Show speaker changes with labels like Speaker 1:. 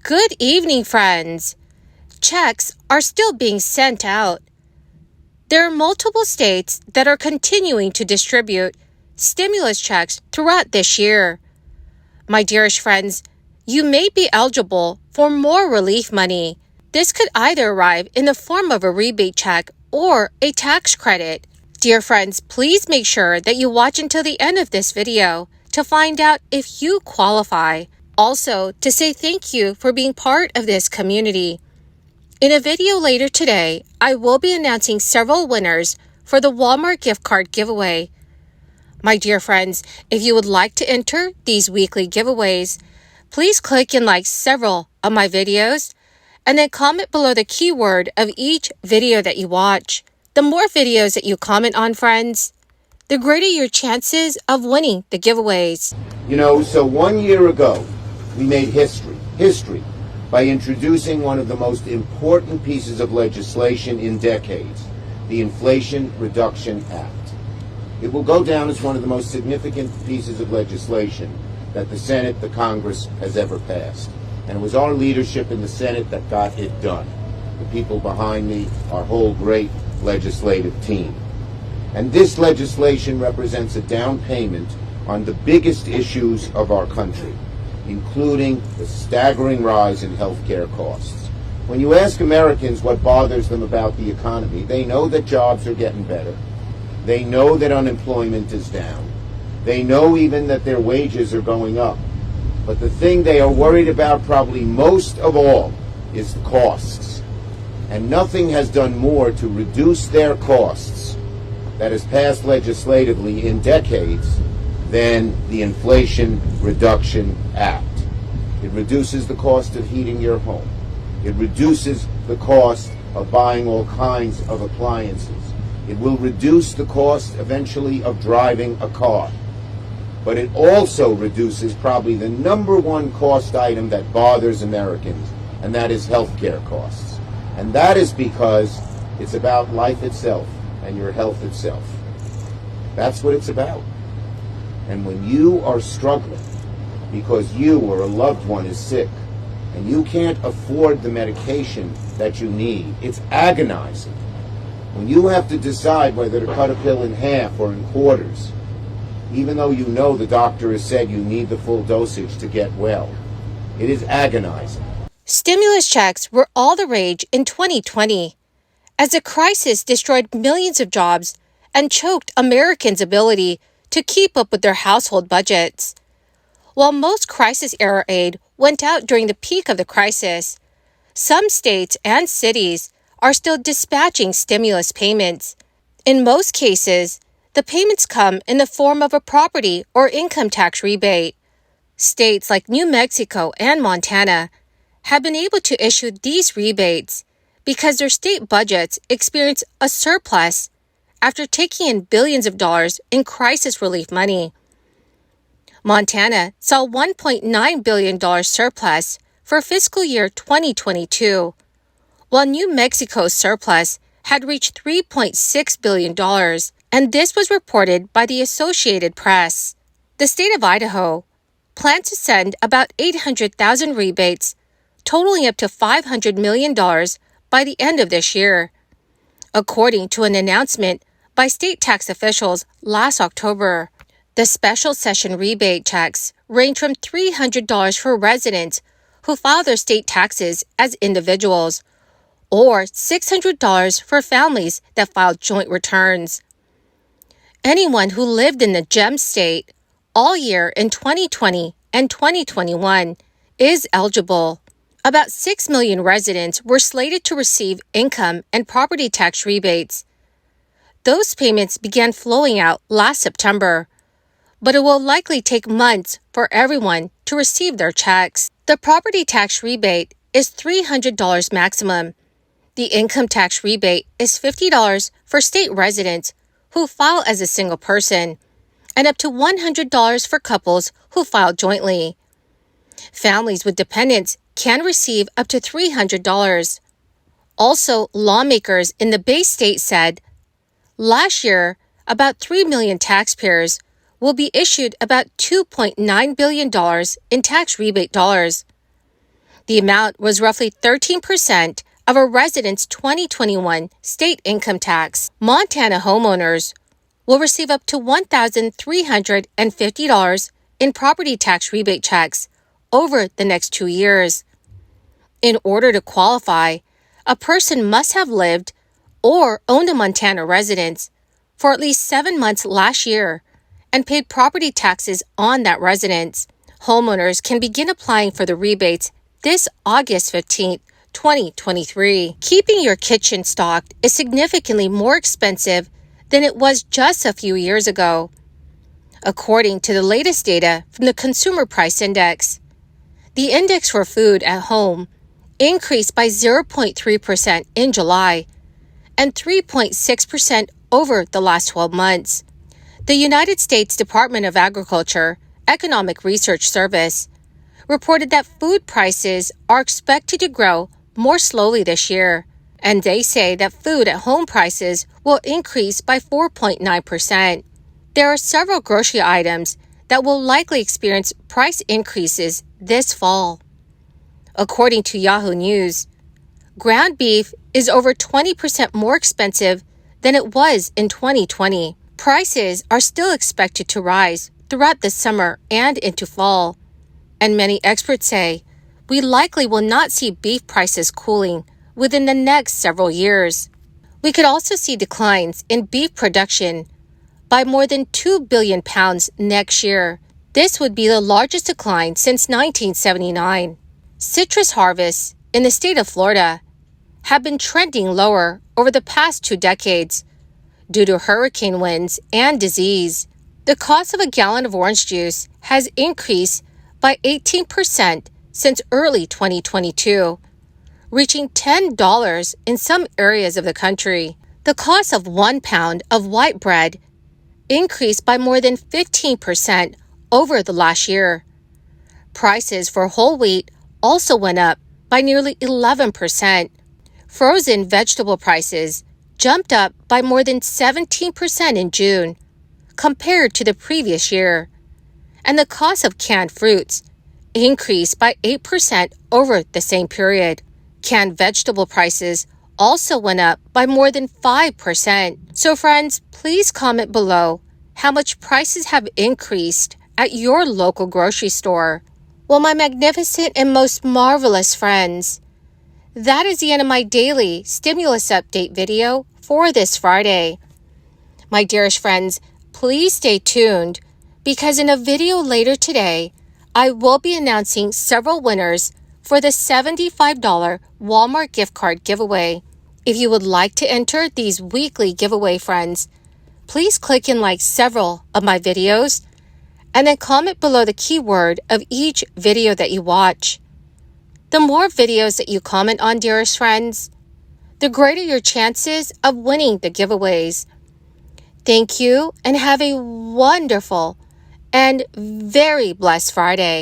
Speaker 1: Good evening, friends. Checks are still being sent out. There are multiple states that are continuing to distribute stimulus checks throughout this year. My dearest friends, you may be eligible for more relief money. This could either arrive in the form of a rebate check or a tax credit. Dear friends, please make sure that you watch until the end of this video to find out if you qualify. Also, to say thank you for being part of this community. In a video later today, I will be announcing several winners for the Walmart gift card giveaway. My dear friends, if you would like to enter these weekly giveaways, please click and like several of my videos and then comment below the keyword of each video that you watch. The more videos that you comment on, friends, the greater your chances of winning the giveaways.
Speaker 2: So 1 year ago, we made history, by introducing one of the most important pieces of legislation in decades, the Inflation Reduction Act. It will go down as one of the most significant pieces of legislation that the Senate, the Congress, has ever passed. And it was our leadership in the Senate that got it done. The people behind me, our whole great legislative team. And this legislation represents a down payment on the biggest issues of our country, including the staggering rise in healthcare costs. When you ask Americans what bothers them about the economy, they know that jobs are getting better. They know that unemployment is down. They know even that their wages are going up. But the thing they are worried about probably most of all is the costs. And nothing has done more to reduce their costs that has passed legislatively in decades than the Inflation Reduction Act. It reduces the cost of heating your home. It reduces the cost of buying all kinds of appliances. It will reduce the cost eventually of driving a car. But it also reduces probably the number one cost item that bothers Americans, and that is healthcare costs. And that is because it's about life itself and your health itself. That's what it's about. And when you are struggling because you or a loved one is sick and you can't afford the medication that you need, it's agonizing. When you have to decide whether to cut a pill in half or in quarters, even though you know the doctor has said you need the full dosage to get well, it is agonizing.
Speaker 1: Stimulus checks were all the rage in 2020 as the crisis destroyed millions of jobs and choked Americans' ability to keep up with their household budgets. While most crisis-era aid went out during the peak of the crisis, some states and cities are still dispatching stimulus payments. In most cases, the payments come in the form of a property or income tax rebate. States like New Mexico and Montana have been able to issue these rebates because their state budgets experience a surplus after taking in billions of dollars in crisis relief money. Montana saw $1.9 billion surplus for fiscal year 2022, while New Mexico's surplus had reached $3.6 billion, and this was reported by the Associated Press. The state of Idaho plans to send about 800,000 rebates, totaling up to $500 million by the end of this year, according to an announcement by state tax officials last October. The special session rebate checks range from $300 for residents who file their state taxes as individuals, or $600 for families that file joint returns. Anyone who lived in the GEM state all year in 2020 and 2021 is eligible. About 6 million residents were slated to receive income and property tax rebates. Those payments began flowing out last September, but it will likely take months for everyone to receive their checks. The property tax rebate is $300 maximum. The income tax rebate is $50 for state residents who file as a single person, and up to $100 for couples who file jointly. Families with dependents can receive up to $300. Also, lawmakers in the Bay State said, last year, about 3 million taxpayers will be issued about $2.9 billion in tax rebate dollars. The amount was roughly 13% of a resident's 2021 state income tax. Montana homeowners will receive up to $1,350 in property tax rebate checks over the next 2 years. In order to qualify, a person must have lived or owned a Montana residence for at least 7 months last year and paid property taxes on that residence. Homeowners can begin applying for the rebates this August 15th, 2023. Keeping your kitchen stocked is significantly more expensive than it was just a few years ago, according to the latest data from the Consumer Price Index. The index for food at home increased by 0.3% in July and 3.6% over the last 12 months. The United States Department of Agriculture Economic Research Service reported that food prices are expected to grow more slowly this year, and they say that food at home prices will increase by 4.9%. There are several grocery items that will likely experience price increases this fall. According to Yahoo News, ground beef is over 20% more expensive than it was in 2020. Prices are still expected to rise throughout the summer and into fall, and many experts say we likely will not see beef prices cooling within the next several years. We could also see declines in beef production by more than 2 billion pounds next year. This would be the largest decline since 1979. Citrus harvests in the state of Florida have been trending lower over the past 2 decades due to hurricane winds and disease. The cost of a gallon of orange juice has increased by 18% since early 2022, reaching $10 in some areas of the country. The cost of 1 pound of white bread increased by more than 15% over the last year. Prices for whole wheat also went up by nearly 11%. Frozen vegetable prices jumped up by more than 17% in June compared to the previous year, and the cost of canned fruits increased by 8% over the same period. Canned vegetable prices also went up by more than 5%. So friends, please comment below how much prices have increased at your local grocery store. Well, my magnificent and most marvelous friends, that is the end of my daily stimulus update video for this Friday. My dearest friends, please stay tuned because in a video later today, I will be announcing several winners for the $75 Walmart gift card giveaway. If you would like to enter these weekly giveaway, friends, please click and like several of my videos and then comment below the keyword of each video that you watch. The more videos that you comment on, dearest friends, the greater your chances of winning the giveaways. Thank you and have a wonderful and very blessed Friday.